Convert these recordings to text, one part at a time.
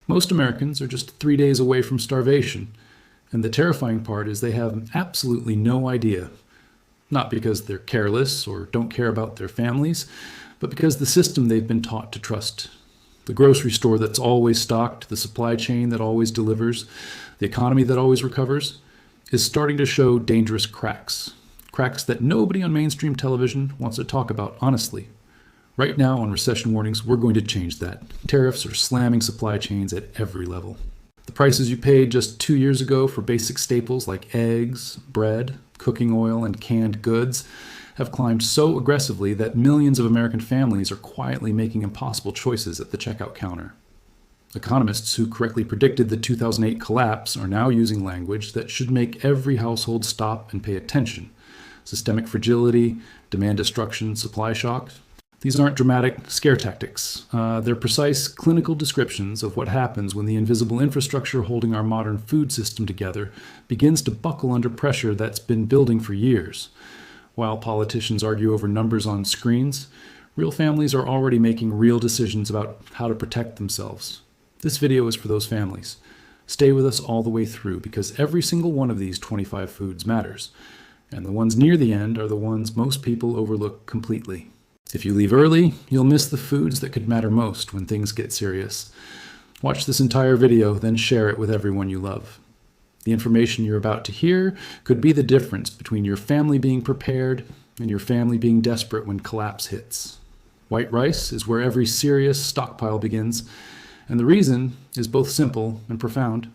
Most Americans are just 3 days away from starvation, and the terrifying part is they have absolutely no idea. Not because they're careless or don't care about their families, but because the system they've been taught to trust. The grocery store that's always stocked, the supply chain that always delivers, the economy that always recovers, is starting to show dangerous cracks. Cracks that nobody on mainstream television wants to talk about honestly. Right now on Recession Warnings, we're going to change that. Tariffs are slamming supply chains at every level. The prices you paid just 2 years ago for basic staples like eggs, bread, cooking oil, and canned goods have climbed so aggressively that millions of American families are quietly making impossible choices at the checkout counter. Economists who correctly predicted the 2008 collapse are now using language that should make every household stop and pay attention. Systemic fragility, demand destruction, supply shock. These aren't dramatic scare tactics. They're precise clinical descriptions of what happens when the invisible infrastructure holding our modern food system together begins to buckle under pressure that's been building for years. While politicians argue over numbers on screens, real families are already making real decisions about how to protect themselves. This video is for those families. Stay with us all the way through because every single one of these 25 foods matters, and the ones near the end are the ones most people overlook completely. If you leave early, you'll miss the foods that could matter most when things get serious. Watch this entire video, then share it with everyone you love. The information you're about to hear could be the difference between your family being prepared and your family being desperate when collapse hits. White rice is where every serious stockpile begins, and the reason is both simple and profound.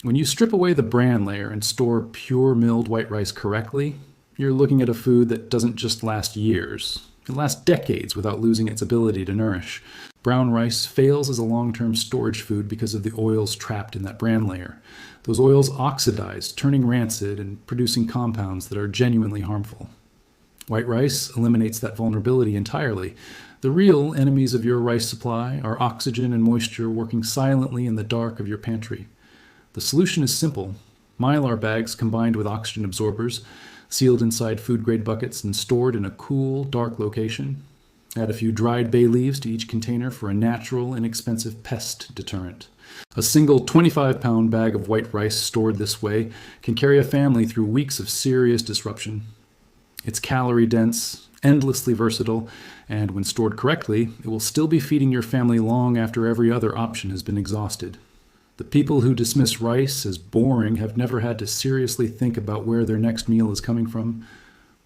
When you strip away the bran layer and store pure milled white rice correctly, you're looking at a food that doesn't just last years. It lasts decades without losing its ability to nourish. Brown rice fails as a long-term storage food because of the oils trapped in that bran layer. Those oils oxidize, turning rancid and producing compounds that are genuinely harmful. White rice eliminates that vulnerability entirely. The real enemies of your rice supply are oxygen and moisture working silently in the dark of your pantry. The solution is simple. Mylar bags combined with oxygen absorbers, sealed inside food-grade buckets and stored in a cool, dark location. Add a few dried bay leaves to each container for a natural, inexpensive pest deterrent. A single 25-pound bag of white rice stored this way can carry a family through weeks of serious disruption. It's calorie-dense, endlessly versatile, and when stored correctly, it will still be feeding your family long after every other option has been exhausted. The people who dismiss rice as boring have never had to seriously think about where their next meal is coming from.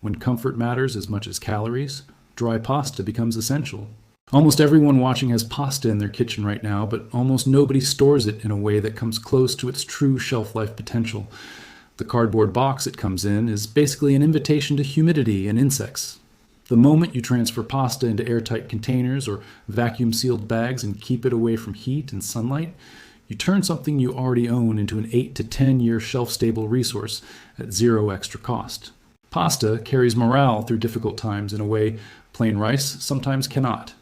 When comfort matters as much as calories, dry pasta becomes essential. Almost everyone watching has pasta in their kitchen right now, but almost nobody stores it in a way that comes close to its true shelf life potential. The cardboard box it comes in is basically an invitation to humidity and insects. The moment you transfer pasta into airtight containers or vacuum-sealed bags and keep it away from heat and sunlight, you turn something you already own into an 8 to 10 year shelf-stable resource at zero extra cost. Pasta carries morale through difficult times in a way plain rice sometimes cannot.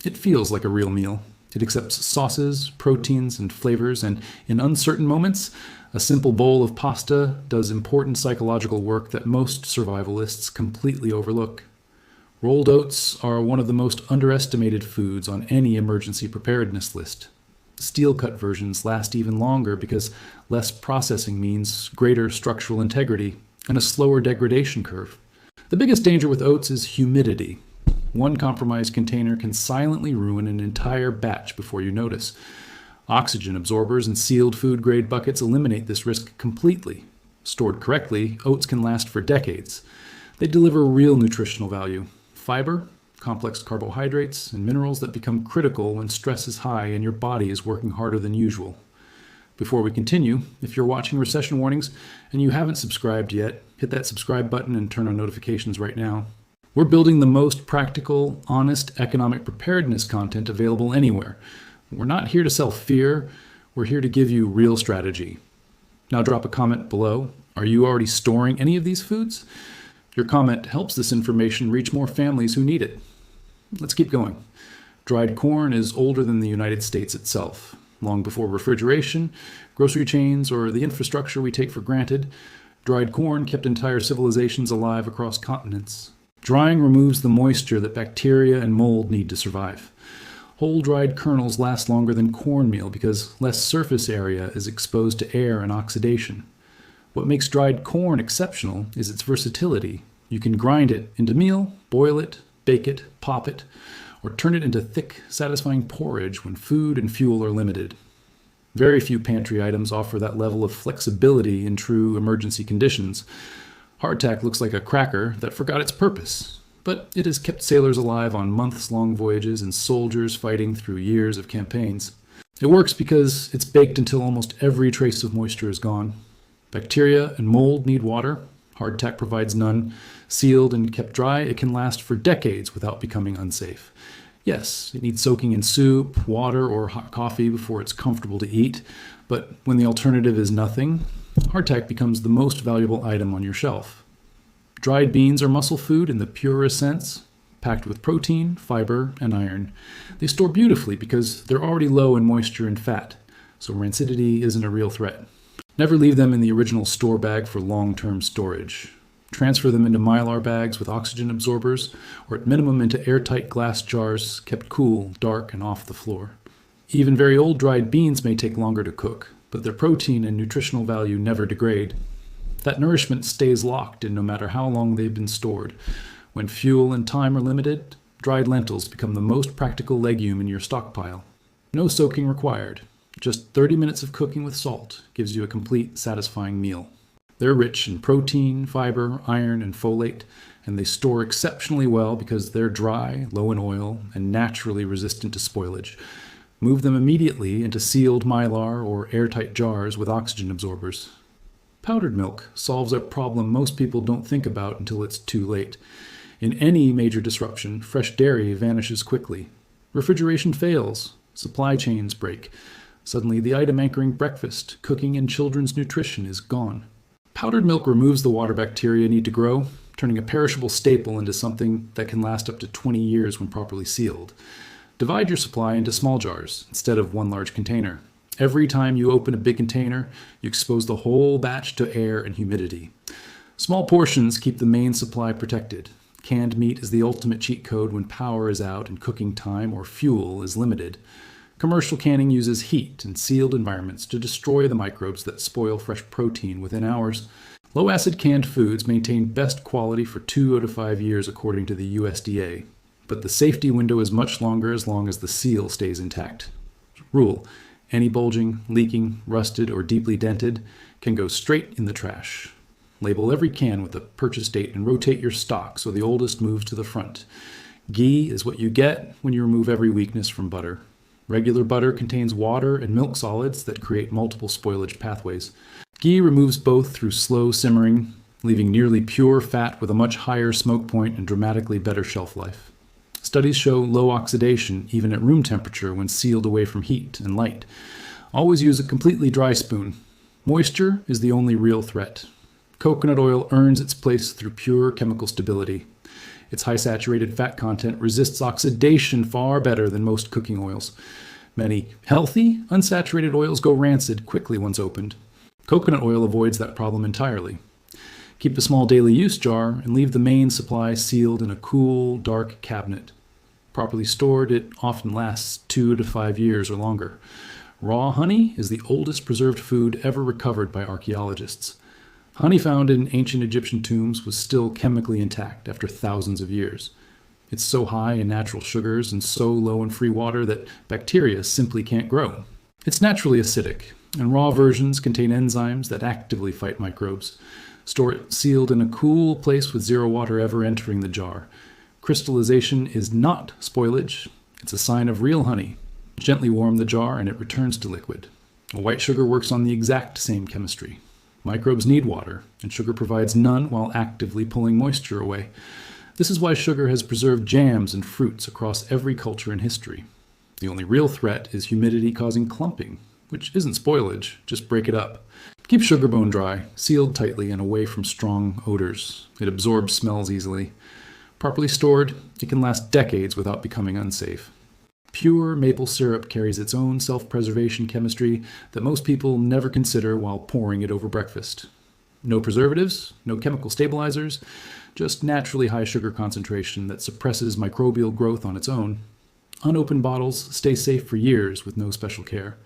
It feels like a real meal. It accepts sauces, proteins, and flavors, and in uncertain moments, a simple bowl of pasta does important psychological work that most survivalists completely overlook. Rolled oats are one of the most underestimated foods on any emergency preparedness list. Steel-cut versions last even longer because less processing means greater structural integrity and a slower degradation curve. The biggest danger with oats is humidity. One compromised container can silently ruin an entire batch before you notice. Oxygen absorbers and sealed food-grade buckets eliminate this risk completely. Stored correctly, oats can last for decades. They deliver real nutritional value: fiber, complex carbohydrates, and minerals that become critical when stress is high and your body is working harder than usual. Before we continue, if you're watching Recession Warnings and you haven't subscribed yet, hit that subscribe button and turn on notifications right now. We're building the most practical, honest economic preparedness content available anywhere. We're not here to sell fear, we're here to give you real strategy. Now drop a comment below. Are you already storing any of these foods? Your comment helps this information reach more families who need it. Let's keep going. Dried corn is older than the United States itself. Long before refrigeration, grocery chains, or the infrastructure we take for granted, dried corn kept entire civilizations alive across continents. Drying removes the moisture that bacteria and mold need to survive. Whole dried kernels last longer than cornmeal because less surface area is exposed to air and oxidation. What makes dried corn exceptional is its versatility. You can grind it into meal, boil it, bake it, pop it, or turn it into thick, satisfying porridge when food and fuel are limited. Very few pantry items offer that level of flexibility in true emergency conditions. Hardtack looks like a cracker that forgot its purpose, but it has kept sailors alive on months-long voyages and soldiers fighting through years of campaigns. It works because it's baked until almost every trace of moisture is gone. Bacteria and mold need water. Hardtack provides none. Sealed and kept dry, it can last for decades without becoming unsafe. Yes, it needs soaking in soup, water, or hot coffee before it's comfortable to eat, but when the alternative is nothing, hardtack becomes the most valuable item on your shelf. Dried beans are muscle food in the purest sense, packed with protein, fiber, and iron. They store beautifully because they're already low in moisture and fat, so rancidity isn't a real threat. Never leave them in the original store bag for long-term storage. Transfer them into Mylar bags with oxygen absorbers, or at minimum into airtight glass jars kept cool, dark, and off the floor. Even very old dried beans may take longer to cook, but their protein and nutritional value never degrade. That nourishment stays locked in no matter how long they've been stored. When fuel and time are limited, dried lentils become the most practical legume in your stockpile. No soaking required. Just 30 minutes of cooking with salt gives you a complete, satisfying meal. They're rich in protein, fiber, iron, and folate, and they store exceptionally well because they're dry, low in oil, and naturally resistant to spoilage. Move them immediately into sealed Mylar or airtight jars with oxygen absorbers. Powdered milk solves a problem most people don't think about until it's too late. In any major disruption, fresh dairy vanishes quickly. Refrigeration fails. Supply chains break. Suddenly, the item anchoring breakfast, cooking, and children's nutrition is gone. Powdered milk removes the water bacteria need to grow, turning a perishable staple into something that can last up to 20 years when properly sealed. Divide your supply into small jars instead of one large container. Every time you open a big container, you expose the whole batch to air and humidity. Small portions keep the main supply protected. Canned meat is the ultimate cheat code when power is out and cooking time or fuel is limited. Commercial canning uses heat and sealed environments to destroy the microbes that spoil fresh protein within hours. Low-acid canned foods maintain best quality for 2 out of 5 years according to the USDA, but the safety window is much longer as long as the seal stays intact. Rule: any bulging, leaking, rusted, or deeply dented can go straight in the trash. Label every can with a purchase date and rotate your stock so the oldest moves to the front. Ghee is what you get when you remove every weakness from butter. Regular butter contains water and milk solids that create multiple spoilage pathways. Ghee removes both through slow simmering, leaving nearly pure fat with a much higher smoke point and dramatically better shelf life. Studies show low oxidation even at room temperature when sealed away from heat and light. Always use a completely dry spoon. Moisture is the only real threat. Coconut oil earns its place through pure chemical stability. Its high saturated fat content resists oxidation far better than most cooking oils. Many healthy, unsaturated oils go rancid quickly once opened. Coconut oil avoids that problem entirely. Keep a small daily use jar and leave the main supply sealed in a cool, dark cabinet. Properly stored, it often lasts 2 to 5 years or longer. Raw honey is the oldest preserved food ever recovered by archaeologists. Honey found in ancient Egyptian tombs was still chemically intact after thousands of years. It's so high in natural sugars and so low in free water that bacteria simply can't grow. It's naturally acidic, and raw versions contain enzymes that actively fight microbes. Store it sealed in a cool place with zero water ever entering the jar. Crystallization is not spoilage. It's a sign of real honey. Gently warm the jar and it returns to liquid. A white sugar works on the exact same chemistry. Microbes need water, and sugar provides none while actively pulling moisture away. This is why sugar has preserved jams and fruits across every culture in history. The only real threat is humidity causing clumping, which isn't spoilage, just break it up. Keep sugar bone dry, sealed tightly and away from strong odors. It absorbs smells easily. Properly stored, it can last decades without becoming unsafe. Pure maple syrup carries its own self-preservation chemistry that most people never consider while pouring it over breakfast. No preservatives, no chemical stabilizers, just naturally high sugar concentration that suppresses microbial growth on its own. Unopened bottles stay safe for years with no special care.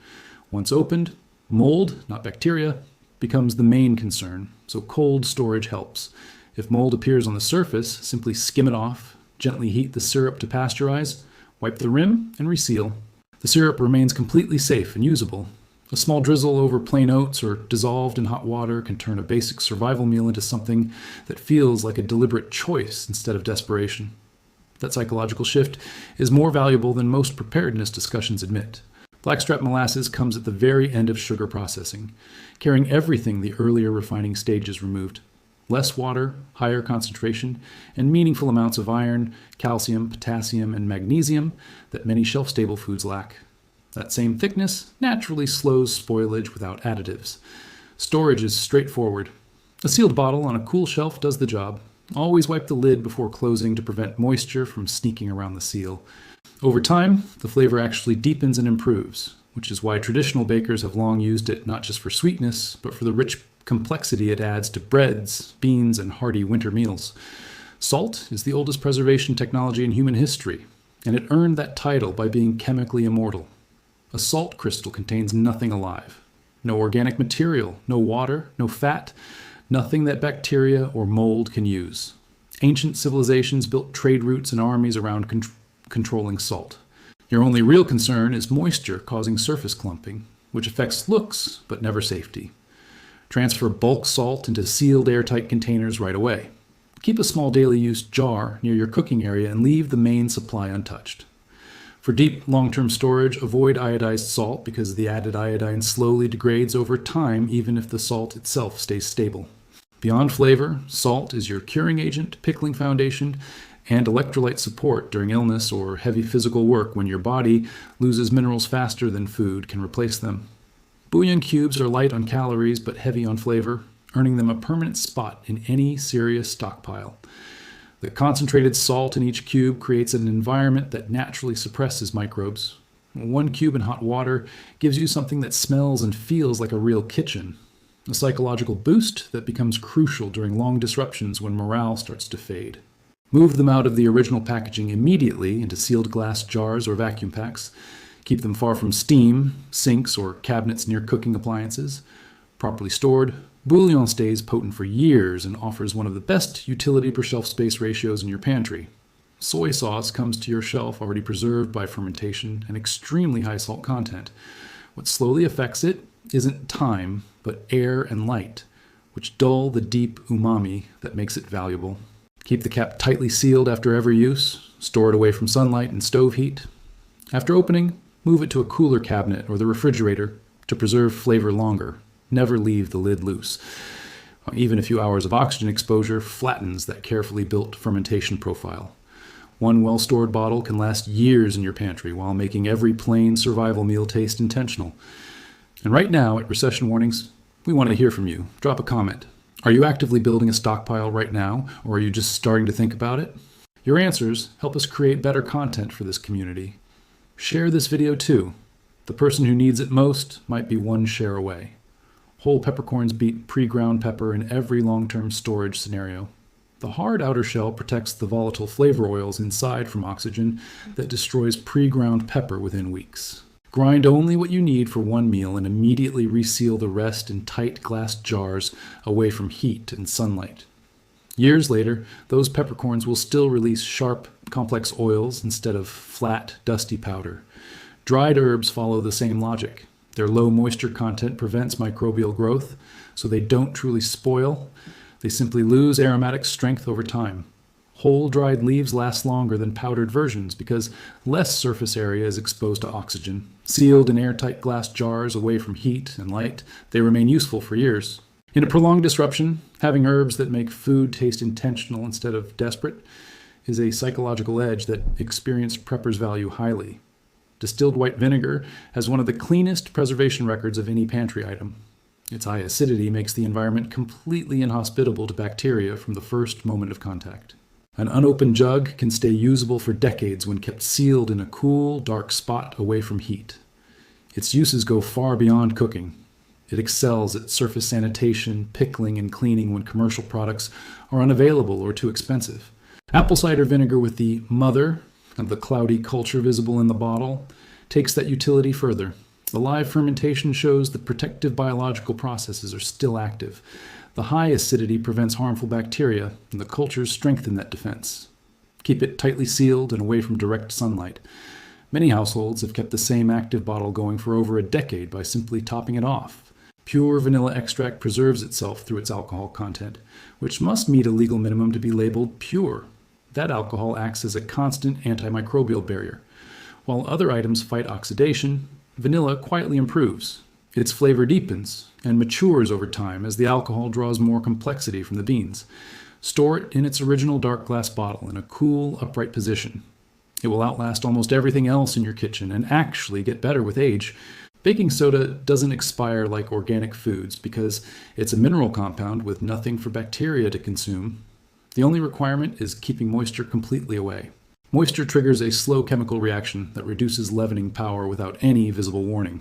Once opened, mold, not bacteria, becomes the main concern, so cold storage helps. If mold appears on the surface, simply skim it off, gently heat the syrup to pasteurize, wipe the rim, and reseal. The syrup remains completely safe and usable. A small drizzle over plain oats or dissolved in hot water can turn a basic survival meal into something that feels like a deliberate choice instead of desperation. That psychological shift is more valuable than most preparedness discussions admit. Blackstrap molasses comes at the very end of sugar processing, carrying everything the earlier refining stages removed. Less water, higher concentration, and meaningful amounts of iron, calcium, potassium, and magnesium that many shelf-stable foods lack. That same thickness naturally slows spoilage without additives. Storage is straightforward. A sealed bottle on a cool shelf does the job. Always wipe the lid before closing to prevent moisture from sneaking around the seal. Over time, the flavor actually deepens and improves, which is why traditional bakers have long used it not just for sweetness, but for the rich complexity it adds to breads, beans, and hearty winter meals. Salt is the oldest preservation technology in human history, and it earned that title by being chemically immortal. A salt crystal contains nothing alive. No organic material, no water, no fat, nothing that bacteria or mold can use. Ancient civilizations built trade routes and armies around controlling salt. Your only real concern is moisture causing surface clumping, which affects looks but never safety. Transfer bulk salt into sealed airtight containers right away. Keep a small daily use jar near your cooking area and leave the main supply untouched. For deep, long-term storage, avoid iodized salt because the added iodine slowly degrades over time even if the salt itself stays stable. Beyond flavor, salt is your curing agent, pickling foundation, and electrolyte support during illness or heavy physical work when your body loses minerals faster than food can replace them. Bouillon cubes are light on calories but heavy on flavor, earning them a permanent spot in any serious stockpile. The concentrated salt in each cube creates an environment that naturally suppresses microbes. 1 cube in hot water gives you something that smells and feels like a real kitchen. A psychological boost that becomes crucial during long disruptions when morale starts to fade. Move them out of the original packaging immediately into sealed glass jars or vacuum packs. Keep them far from steam, sinks, or cabinets near cooking appliances. Properly stored, bouillon stays potent for years and offers one of the best utility per shelf space ratios in your pantry. Soy sauce comes to your shelf already preserved by fermentation and extremely high salt content. What slowly affects it isn't time, but air and light, which dull the deep umami that makes it valuable. Keep the cap tightly sealed after every use. Store it away from sunlight and stove heat. After opening, move it to a cooler cabinet or the refrigerator to preserve flavor longer. Never leave the lid loose. Even a few hours of oxygen exposure flattens that carefully built fermentation profile. 1 well-stored bottle can last years in your pantry while making every plain survival meal taste intentional. And right now at Recession Warnings, we want to hear from you. Drop a comment. Are you actively building a stockpile right now, or are you just starting to think about it? Your answers help us create better content for this community. Share this video too. The person who needs it most might be 1 share away. Whole peppercorns beat pre-ground pepper in every long-term storage scenario. The hard outer shell protects the volatile flavor oils inside from oxygen that destroys pre-ground pepper within weeks. Grind only what you need for 1 meal and immediately reseal the rest in tight glass jars away from heat and sunlight. Years later, those peppercorns will still release sharp, complex oils instead of flat, dusty powder. Dried herbs follow the same logic. Their low moisture content prevents microbial growth, so they don't truly spoil. They simply lose aromatic strength over time. Whole dried leaves last longer than powdered versions because less surface area is exposed to oxygen. Sealed in airtight glass jars away from heat and light, they remain useful for years. In a prolonged disruption, having herbs that make food taste intentional instead of desperate is a psychological edge that experienced preppers value highly. Distilled white vinegar has one of the cleanest preservation records of any pantry item. Its high acidity makes the environment completely inhospitable to bacteria from the first moment of contact. An unopened jug can stay usable for decades when kept sealed in a cool, dark spot away from heat. Its uses go far beyond cooking. It excels at surface sanitation, pickling, and cleaning when commercial products are unavailable or too expensive. Apple cider vinegar with the mother, and the cloudy culture visible in the bottle takes that utility further. The live fermentation shows the protective biological processes are still active. The high acidity prevents harmful bacteria, and the cultures strengthen that defense. Keep it tightly sealed and away from direct sunlight. Many households have kept the same active bottle going for over a decade by simply topping it off. Pure vanilla extract preserves itself through its alcohol content, which must meet a legal minimum to be labeled pure. That alcohol acts as a constant antimicrobial barrier. While other items fight oxidation, vanilla quietly improves. Its flavor deepens and matures over time as the alcohol draws more complexity from the beans. Store it in its original dark glass bottle in a cool, upright position. It will outlast almost everything else in your kitchen and actually get better with age. Baking soda doesn't expire like organic foods because it's a mineral compound with nothing for bacteria to consume. The only requirement is keeping moisture completely away. Moisture triggers a slow chemical reaction that reduces leavening power without any visible warning.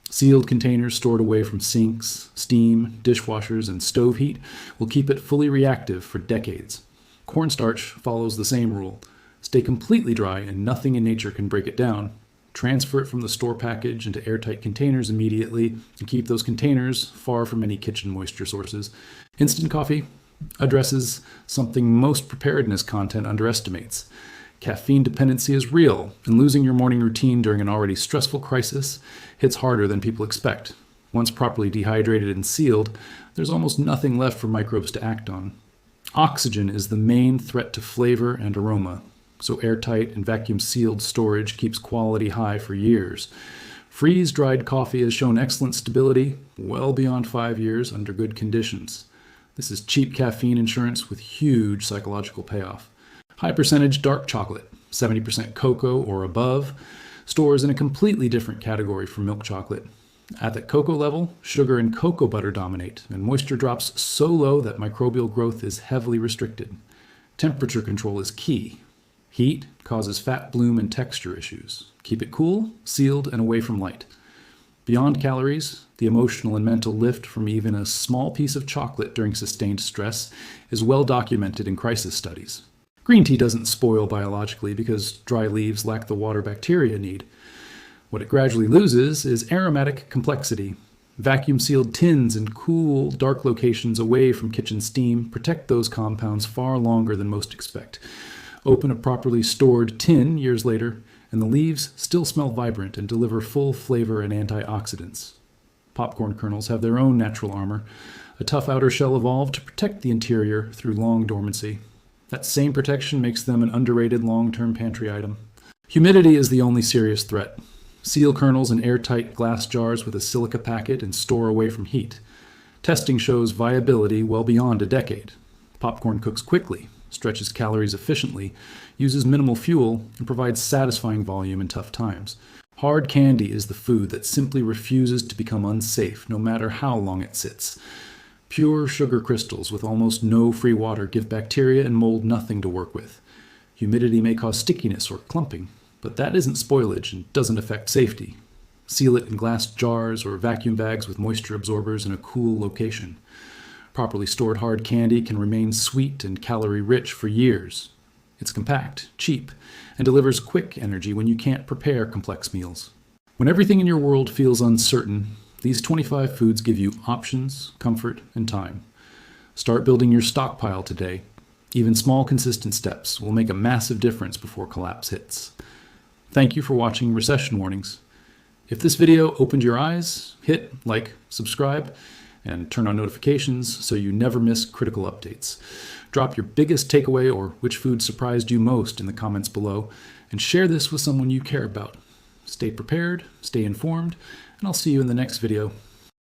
Sealed containers stored away from sinks, steam, dishwashers, and stove heat will keep it fully reactive for decades. Cornstarch follows the same rule. Stay completely dry and nothing in nature can break it down. Transfer it from the store package into airtight containers immediately and keep those containers far from any kitchen moisture sources. Instant coffee addresses something most preparedness content underestimates. Caffeine dependency is real, and losing your morning routine during an already stressful crisis hits harder than people expect. Once properly dehydrated and sealed, there's almost nothing left for microbes to act on. Oxygen is the main threat to flavor and aroma, so airtight and vacuum-sealed storage keeps quality high for years. Freeze-dried coffee has shown excellent stability well beyond 5 years under good conditions. This is cheap caffeine insurance with huge psychological payoff. High-percentage dark chocolate, 70% cocoa or above, stores in a completely different category from milk chocolate. At the cocoa level, sugar and cocoa butter dominate, and moisture drops so low that microbial growth is heavily restricted. Temperature control is key. Heat causes fat bloom and texture issues. Keep it cool, sealed, and away from light. Beyond calories, the emotional and mental lift from even a small piece of chocolate during sustained stress is well documented in crisis studies. Green tea doesn't spoil biologically because dry leaves lack the water bacteria need. What it gradually loses is aromatic complexity. Vacuum-sealed tins in cool, dark locations away from kitchen steam protect those compounds far longer than most expect. Open a properly stored tin years later, and the leaves still smell vibrant and deliver full flavor and antioxidants. Popcorn kernels have their own natural armor. A tough outer shell evolved to protect the interior through long dormancy. That same protection makes them an underrated long-term pantry item. Humidity is the only serious threat. Seal kernels in airtight glass jars with a silica packet and store away from heat. Testing shows viability well beyond a decade. Popcorn cooks quickly, stretches calories efficiently, uses minimal fuel, and provides satisfying volume in tough times. Hard candy is the food that simply refuses to become unsafe no matter how long it sits. Pure sugar crystals with almost no free water give bacteria and mold nothing to work with. Humidity may cause stickiness or clumping, but that isn't spoilage and doesn't affect safety. Seal it in glass jars or vacuum bags with moisture absorbers in a cool location. Properly stored hard candy can remain sweet and calorie-rich for years. It's compact, cheap, and delivers quick energy when you can't prepare complex meals. When everything in your world feels uncertain, these 25 foods give you options, comfort, and time. Start building your stockpile today. Even small, consistent steps will make a massive difference before collapse hits. Thank you for watching Recession Warnings. If this video opened your eyes, hit like, subscribe, and turn on notifications so you never miss critical updates. Drop your biggest takeaway or which food surprised you most in the comments below, and share this with someone you care about. Stay prepared, stay informed, and I'll see you in the next video.